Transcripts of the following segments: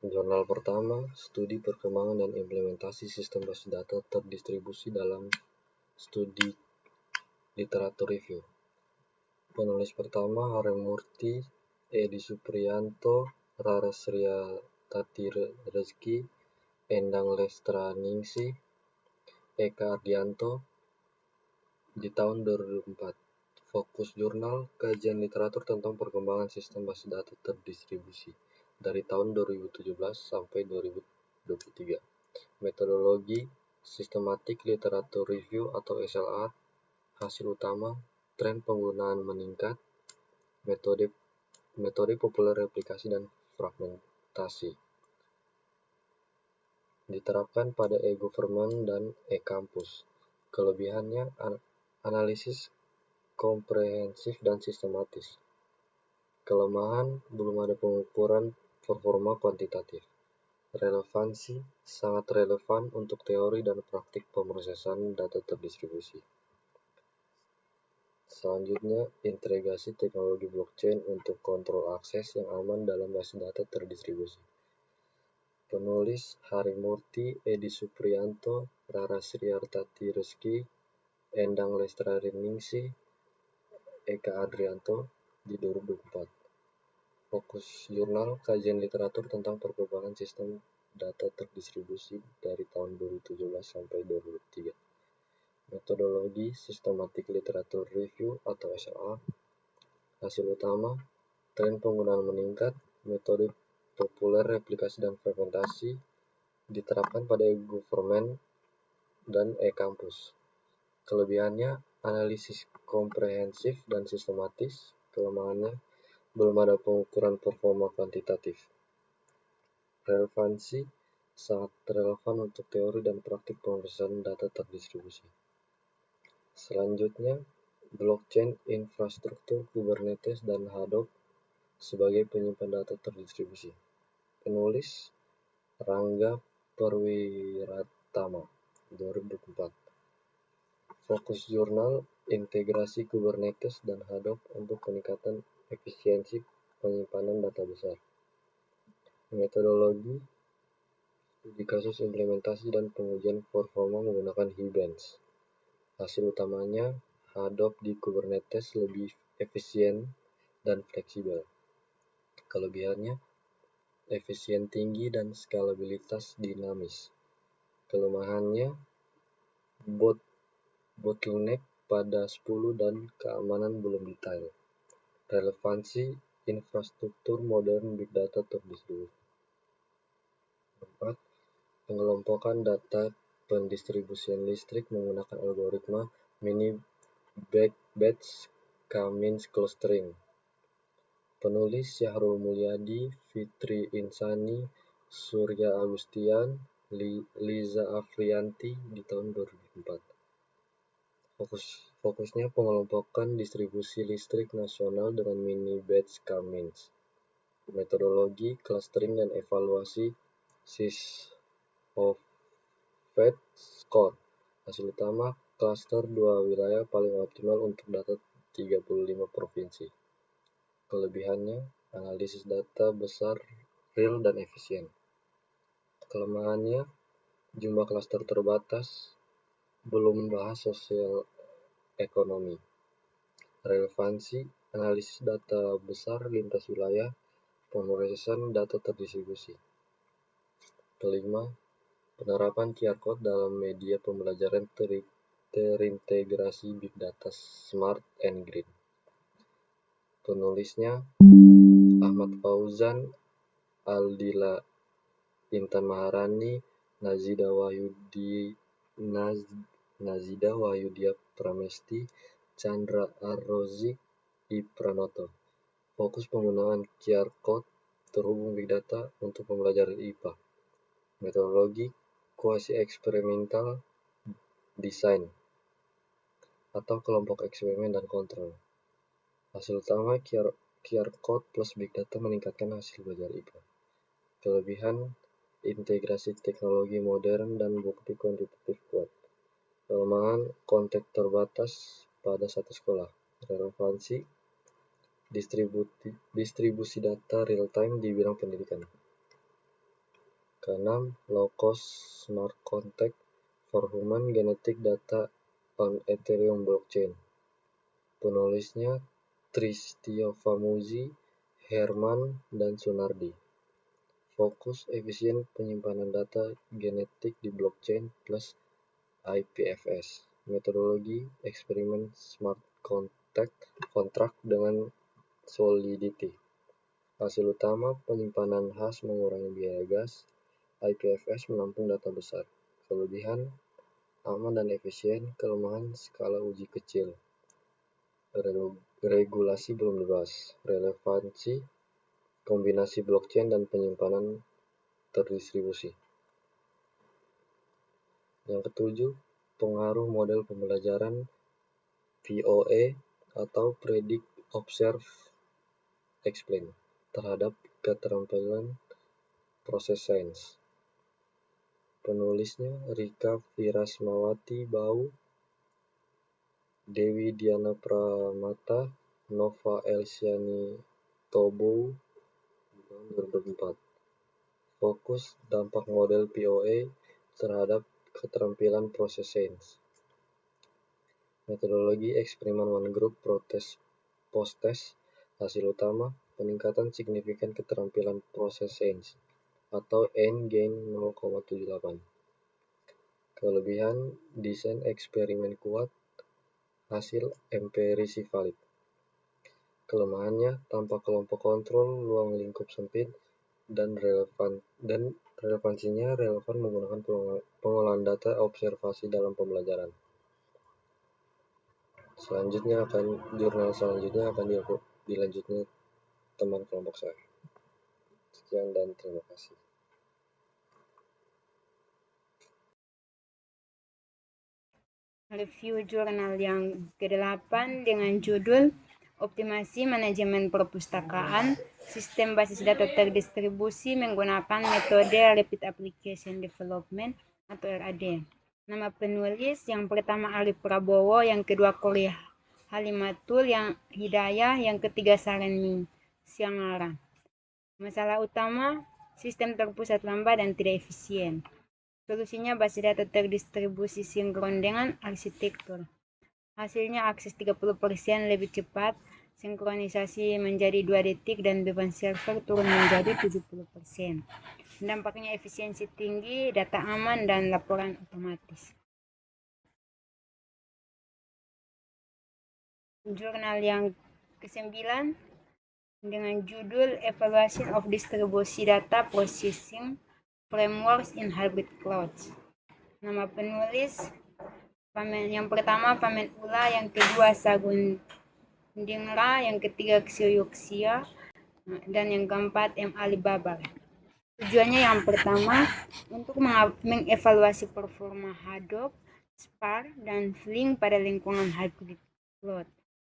Jurnal pertama, Studi Perkembangan dan Implementasi Sistem Basis Data Terdistribusi dalam Studi Literatur Review. Penulis pertama Harimurti, Edi Supriyanto, Rarasria Tati Rezeki, Endang Lestraningsih, Eka Ardianto di tahun 2004. Fokus jurnal kajian literatur tentang perkembangan sistem basis data terdistribusi dari tahun 2017 sampai 2023. Metodologi sistematik literatur review atau SLR. Hasil utama, tren penggunaan meningkat, metode populer replikasi dan fragmentasi. Diterapkan pada e-government dan e-kampus. Kelebihannya, analisis komprehensif dan sistematis. Kelemahan, belum ada pengukuran performa kuantitatif. Relevansi, sangat relevan untuk teori dan praktik pemrosesan data terdistribusi. Selanjutnya, integrasi teknologi blockchain untuk kontrol akses yang aman dalam basis data terdistribusi. Penulis Harimurti, Edi Supriyanto, Rarasria Tati Rezeki, Endang Lestraningsih, Eka Ardianto di 2004. Fokus jurnal kajian literatur tentang perkembangan sistem data terdistribusi dari tahun 2017 sampai 2003. Metodologi sistematik literatur review atau SLR. Hasil utama, tren penggunaan meningkat, metode populer replikasi dan fragmentasi diterapkan pada e-government dan e-kampus. Kelebihannya, analisis komprehensif dan sistematis. Kelemahannya, belum ada pengukuran performa kuantitatif. Relevansi, sangat relevan untuk teori dan praktik pemrosesan data terdistribusi. Selanjutnya, blockchain infrastruktur Kubernetes dan Hadoop sebagai penyimpan data terdistribusi. Penulis Rangga Perwiratama, 2004. Fokus jurnal integrasi Kubernetes dan Hadoop untuk peningkatan efisiensi penyimpanan data besar. Metodologi studi kasus implementasi dan pengujian performa menggunakan Hibernate. Hasil utamanya, Hadoop di Kubernetes lebih efisien dan fleksibel. Kelebihannya, efisien tinggi dan skalabilitas dinamis. Kelemahannya, bottleneck pada 10 dan keamanan belum detail. Relevansi infrastruktur modern big data terdistribusi. 4. Pengelompokan data pendistribusian listrik menggunakan algoritma mini batch K-means clustering. Penulis Syahrul Mulyadi, Fitri Insani, Surya Agustian, Liza Afriyanti di tahun 2004. Fokusnya pengelompokan distribusi listrik nasional dengan mini batch K-means. Metodologi clustering dan evaluasi Sysoved score. Hasil utama, klaster 2 wilayah paling optimal untuk data 35 provinsi. Kelebihannya, analisis data besar, real dan efisien. Kelemahannya, jumlah klaster terbatas, belum membahas sosial ekonomi. Relevansi, analisis data besar lintas wilayah, pemrosesan data terdistribusi. Kelima, penerapan QR Code dalam media pembelajaran terintegrasi Big Data Smart and Green. Penulisnya Ahmad Fauzan, Aldila Intan Maharani, Nazida Wahyudia Pramesti, Chandra Arrozi, I Pranoto. Fokus penggunaan QR Code terhubung Big Data untuk pembelajaran IPA. Metodologi kuasi eksperimental desain atau kelompok eksperimen dan kontrol. Hasil utama QR Code plus Big Data meningkatkan hasil belajar IPA. Kelebihan, integrasi teknologi modern dan bukti kuantitatif kuat. Kelemahan, konteks terbatas pada satu sekolah. Relevansi, distribusi data real time di bidang pendidikan. Keenam, low-cost smart contract for human genetic data on Ethereum blockchain. Penulisnya Tristiofamuzi, Herman, dan Sunardi. Fokus efisien penyimpanan data genetik di blockchain plus IPFS. Metodologi eksperimen smart contract dengan Solidity. Hasil utama penyimpanan hash mengurangi biaya gas. IPFS menampung data besar. Kelebihan aman dan efisien, kelemahan skala uji kecil. Regulasi belum dibahas. Relevansi kombinasi blockchain dan penyimpanan terdistribusi. Yang ketujuh, pengaruh model pembelajaran POA atau Predict, Observe, Explain terhadap keterampilan proses sains. Penulisnya Rika Virasmawati Bau, Dewi Diana Pramata, Nova Elsiani Tobou, 2004. Fokus dampak model POA terhadap keterampilan proses sains. Metodologi eksperimen one group post-test. Hasil utama, peningkatan signifikan keterampilan proses sains atau N-gain 0,78. Kelebihan, desain eksperimen kuat, hasil empirisi valid. Kelemahannya, tanpa kelompok kontrol, ruang lingkup sempit, dan relevansinya relevan menggunakan pengolahan data observasi dalam pembelajaran. Jurnal selanjutnya akan dilanjutkan teman kelompok saya. Sekian dan terima kasih. Review jurnal yang ke-8 dengan judul Optimasi Manajemen Perpustakaan, Sistem Basis Data Terdistribusi menggunakan metode Rapid Application Development atau RAD. Nama penulis yang pertama Ali Prabowo, yang kedua Korea Halimatul, yang Hidayah, yang ketiga Sarenming Siangara. Masalah utama, sistem terpusat lambat dan tidak efisien. Solusinya basis data terdistribusi sinkron dengan arsitektur. Hasilnya akses 30% lebih cepat, sinkronisasi menjadi 2 detik, dan beban server turun menjadi 70%. Dampaknya efisiensi tinggi, data aman, dan laporan otomatis. Jurnal yang ke-9 dengan judul Evaluation of Distribution Data Processing Frameworks in Hybrid Clouds. Nama penulis yang pertama Pamen Ula, yang kedua Sagun Dingra, yang ketiga Xiuyuxia, dan yang keempat M. Alibaba. Tujuannya yang pertama untuk mengevaluasi performa Hadoop, Spark, dan Flink pada lingkungan hybrid cloud.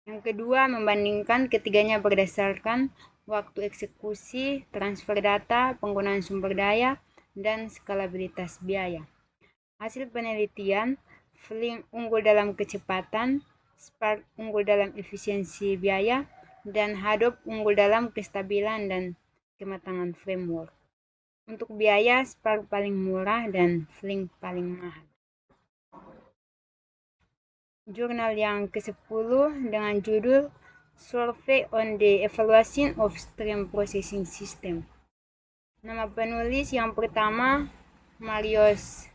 Yang kedua, membandingkan ketiganya berdasarkan waktu eksekusi, transfer data, penggunaan sumber daya, dan skalabilitas biaya. Hasil penelitian, Flink unggul dalam kecepatan, Spark unggul dalam efisiensi biaya, dan Hadoop unggul dalam kestabilan dan kematangan framework. Untuk biaya, Spark paling murah dan Flink paling mahal. Jurnal yang ke-10 dengan judul Survey on the Evaluation of Stream Processing System. Nama penulis yang pertama Marios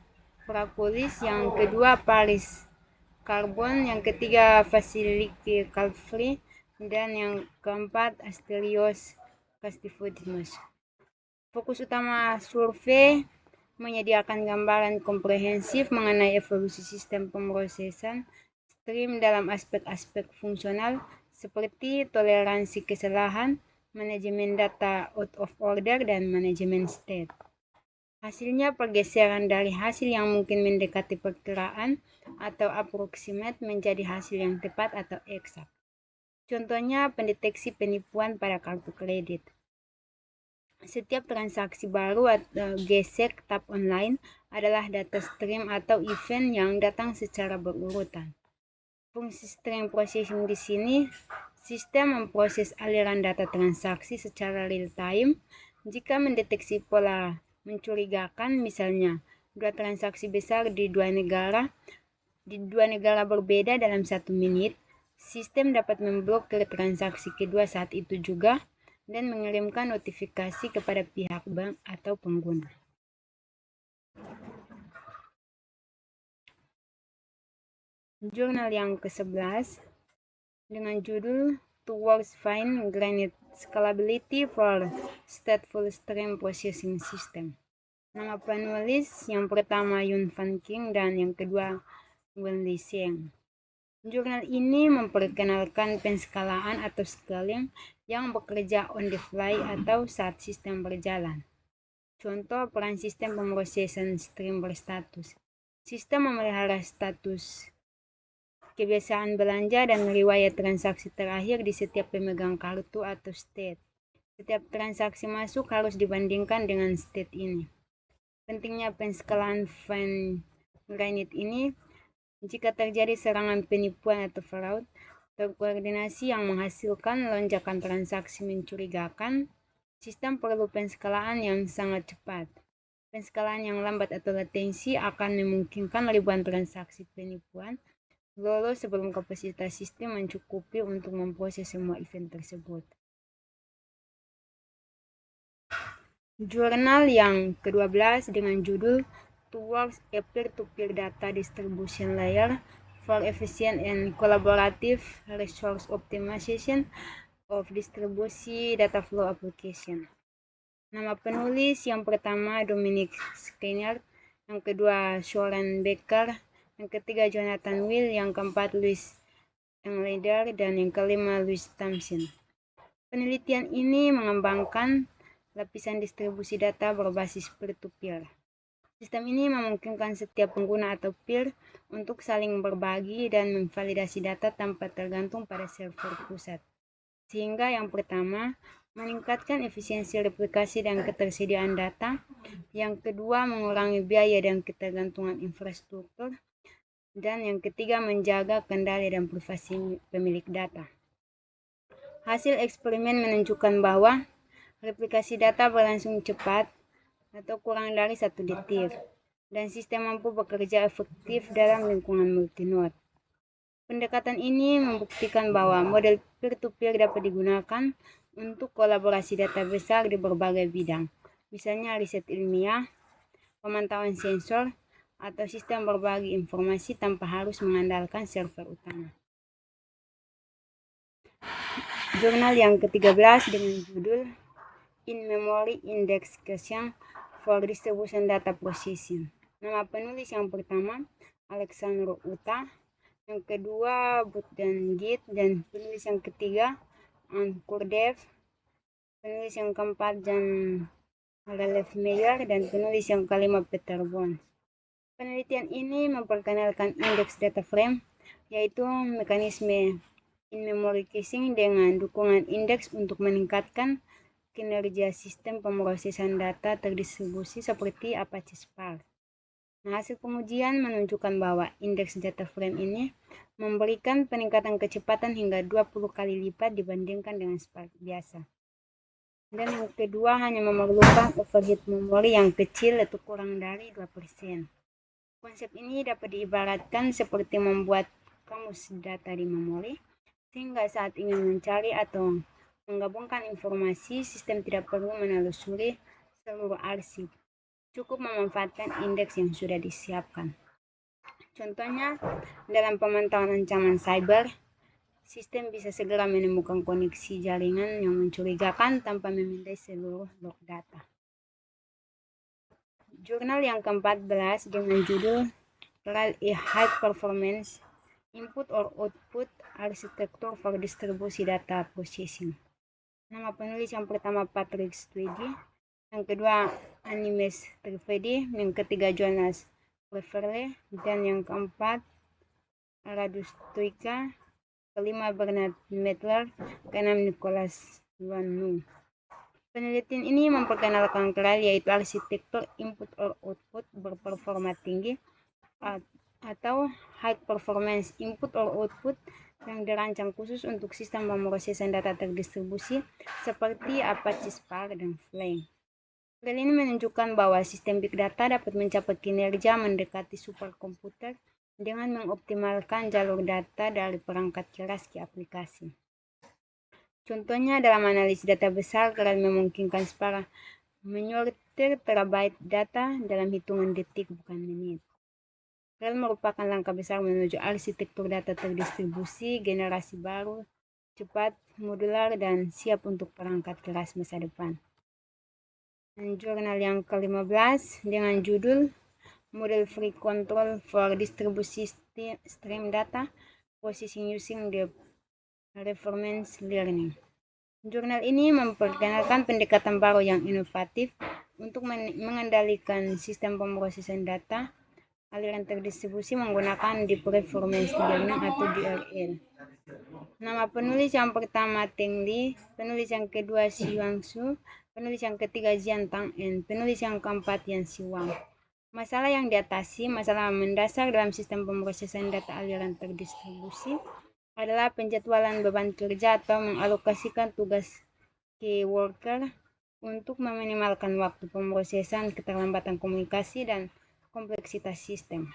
Prakulis, yang kedua Paris Carbon, yang ketiga Vasiliki Kalfri, dan yang keempat Asterios Kastifudimos. Fokus utama survei menyediakan gambaran komprehensif mengenai evolusi sistem pemrosesan stream dalam aspek-aspek fungsional seperti toleransi kesalahan, manajemen data out of order, dan manajemen state. Hasilnya pergeseran dari hasil yang mungkin mendekati perkiraan atau approximate menjadi hasil yang tepat atau eksak. Contohnya pendeteksi penipuan pada kartu kredit. Setiap transaksi baru atau gesek tap online adalah data stream atau event yang datang secara berurutan. Fungsi stream processing di sini, sistem memproses aliran data transaksi secara real time. Jika mendeteksi pola mencurigakan, misalnya dua transaksi besar di dua negara berbeda dalam 1 menit, sistem dapat memblokir transaksi kedua saat itu juga dan mengirimkan notifikasi kepada pihak bank atau pengguna. Jurnal yang ke-11 dengan judul Towards Fine-Grained Scalability for Stateful Stream Processing System. Nama penulis yang pertama Yun Fan King dan yang kedua Wenli Sheng. Jurnal ini memperkenalkan penskalaan atau scaling yang bekerja on the fly atau saat sistem berjalan. Contoh peran sistem pemrosesan stream berstatus. Sistem memelihara status kebiasaan belanja dan riwayat transaksi terakhir di setiap pemegang kartu atau state. Setiap transaksi masuk harus dibandingkan dengan state ini. Pentingnya penskalaan fine-grained ini, jika terjadi serangan penipuan atau fraud, terkoordinasi yang menghasilkan lonjakan transaksi mencurigakan, sistem perlu penskalaan yang sangat cepat. Penskalaan yang lambat atau latensi akan memungkinkan ribuan transaksi penipuan lolos sebelum kapasitas sistem mencukupi untuk memproses semua event tersebut. Jurnal yang ke-12 dengan judul Towards a Peer-to-Peer Data Distribution Layer for Efficient and Collaborative Resource Optimization of Distribusi Data Flow Application. Nama penulis yang pertama Dominic Skinner, yang kedua Soren Becker, yang ketiga Jonathan Will, yang keempat Louis Engleder, dan yang kelima Louis Thompson. Penelitian ini mengembangkan lapisan distribusi data berbasis peer-to-peer. Sistem ini memungkinkan setiap pengguna atau peer untuk saling berbagi dan memvalidasi data tanpa tergantung pada server pusat. Sehingga yang pertama, meningkatkan efisiensi replikasi dan ketersediaan data. Yang kedua, mengurangi biaya dan ketergantungan infrastruktur. Dan yang ketiga, menjaga kendali dan privasi pemilik data. Hasil eksperimen menunjukkan bahwa replikasi data berlangsung cepat atau kurang dari 1 detik, dan sistem mampu bekerja efektif dalam lingkungan multinode. Pendekatan ini membuktikan bahwa model peer-to-peer dapat digunakan untuk kolaborasi data besar di berbagai bidang, misalnya riset ilmiah, pemantauan sensor, atau sistem berbagi informasi tanpa harus mengandalkan server utama. Jurnal yang ke-13 dengan judul In-Memory Indexation for Distribution Data Processing. Nama penulis yang pertama Alexander Uta, yang kedua Bud dan Git, dan penulis yang ketiga Ankur Dev, penulis yang keempat Jan Ralef Meyer, dan penulis yang kelima Peter Bones. Penelitian ini memperkenalkan indeks data frame, yaitu mekanisme in-memory caching dengan dukungan indeks untuk meningkatkan kinerja sistem pemrosesan data terdistribusi seperti Apache Spark. Nah, hasil pengujian menunjukkan bahwa indeks data frame ini memberikan peningkatan kecepatan hingga 20 kali lipat dibandingkan dengan Spark biasa. Dan yang kedua, hanya memerlukan overhead memori yang kecil, yaitu kurang dari 2%. Konsep ini dapat diibaratkan seperti membuat kamus data di memori, sehingga saat ingin mencari atau menggabungkan informasi, sistem tidak perlu menelusuri seluruh arsip. Cukup memanfaatkan indeks yang sudah disiapkan. Contohnya, dalam pemantauan ancaman cyber, sistem bisa segera menemukan koneksi jaringan yang mencurigakan tanpa memindai seluruh log data. Jurnal yang ke-14 dengan judul Trial a High Performance Input or Output Architecture for Distribusi Data Processing. Nama penulis yang pertama Patrick Twiggy, yang kedua Animesh Trivedi, yang ketiga Jonas Preverle, dan yang keempat Radu Stoica, kelima Bernard Mettler, keenam Nicholas Luanu. Penelitian ini memperkenalkan trial, yaitu arsitektur input or output berperforma tinggi atau high performance input or output yang dirancang khusus untuk sistem pemrosesan data terdistribusi seperti Apache Spark dan Flink. Hal ini menunjukkan bahwa sistem big data dapat mencapai kinerja mendekati superkomputer dengan mengoptimalkan jalur data dari perangkat keras ke aplikasi. Contohnya dalam analisis data besar, Grail memungkinkan para menyortir terabyte data dalam hitungan detik bukan menit. Grail merupakan langkah besar menuju arsitektur data terdistribusi, generasi baru, cepat, modular, dan siap untuk perangkat keras masa depan. Jurnal yang ke-15 dengan judul Model Free Control for Distributed Stream Data Processing Using the Reinforcement Learning. Jurnal ini memperkenalkan pendekatan baru yang inovatif untuk mengendalikan sistem pemrosesan data aliran terdistribusi menggunakan Deep Reinforcement Learning atau DRL. Nama penulis yang pertama Teng Li, penulis yang kedua Xi Yuanshu, penulis yang ketiga Jian Tang and penulis yang keempat Yan Xi Wang. Masalah yang diatasi, masalah mendasar dalam sistem pemrosesan data aliran terdistribusi adalah penjadwalan beban kerja atau mengalokasikan tugas ke worker untuk meminimalkan waktu pemrosesan, keterlambatan komunikasi, dan kompleksitas sistem.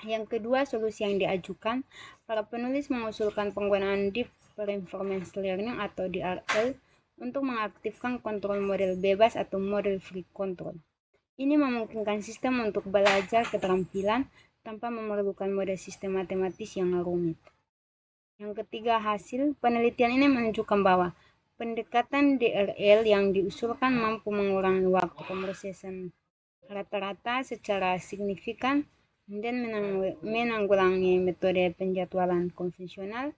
Yang kedua, solusi yang diajukan, para penulis mengusulkan penggunaan Deep Reinforcement Learning atau DRL untuk mengaktifkan kontrol model bebas atau model free control. Ini memungkinkan sistem untuk belajar keterampilan tanpa memerlukan model sistem matematis yang rumit. Yang ketiga, hasil penelitian ini menunjukkan bahwa pendekatan DRL yang diusulkan mampu mengurangi waktu pemrosesan rata-rata secara signifikan dan menanggulangi metode penjadwalan konvensional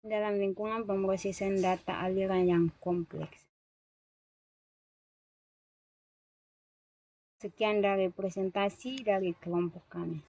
dalam lingkungan pemrosesan data aliran yang kompleks. Sekian dari presentasi dari kelompok kami.